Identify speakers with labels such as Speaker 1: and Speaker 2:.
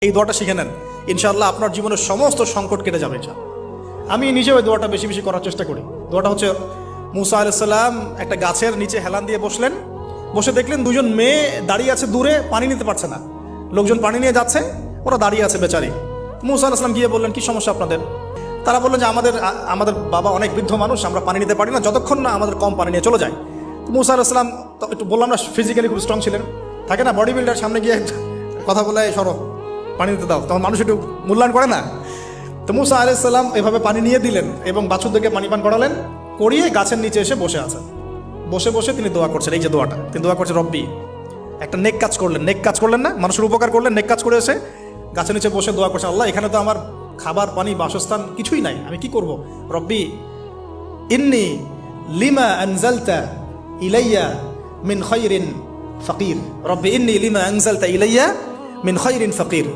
Speaker 1: এই দোয়াটা শিখে নেন, ইনশাআল্লাহ আপনার জীবনের সমস্ত সংকট কেটে যাবে। আমি নিজেও এই দোয়াটা বেশি বেশি করার চেষ্টা করি। দোয়াটা হচ্ছে, মুসা আলাইহিস সালাম একটা গাছের নিচে হেলান দিয়ে বসলেন, বসে দেখলেন দুজন মেয়ে দাঁড়িয়ে আছে দূরে, পানি নিতে পারছে না, লোকজন পানি নিয়ে যাচ্ছে, ওরা দাঁড়িয়ে আছে বেচারি। মুসা আলাইহিস সালাম গিয়ে বললেন, কি সমস্যা আপনাদের? তারা বললেন যে আমাদের বাবা অনেক বৃদ্ধ মানুষ, আমরা পানি নিতে পারি না যতক্ষণ না আমাদের কম পানি নিয়ে চলে যায়। তো মুসা আলাইহিস সালাম তো একটু বললাম না, ফিজিক্যালি খুব স্ট্রং ছিলেন, থাকে না বডি বিল্ডার, সামনে গিয়ে কথা বলে সরো পানি দিতে দাও, তখন মানুষ একটু মূল্যায়ন করে না। তো মুসা আলাইহিস সালাম এভাবে পানি নিয়ে দিলেন এবং বাছুরদেরকে পানি পান করালেন, করিয়ে গাছের নিচে এসে বসে আছেন। বসে বসে তিনি দোয়া করছেন, এই যে দোয়াটা তিনি দোয়া করছেন, রব্বি, একটা নেক কাজ করলেন না, মানুষের উপকার করলেন, নেক কাজ করে এসে গাছের নিচে বসে দোয়া করছেন, আল্লাহ এখানে তো আমার খাবার পানি বাসস্থান কিছুই নাই, আমি কি করব? রব্বি ইন্নি লিমা আনজালতা ইলাইয়া মিন খায়রিন ফাকির, রব্বি ইন্নি লিমা আনজালতা ইলাইয়া মিন খায়রিন ফাকির।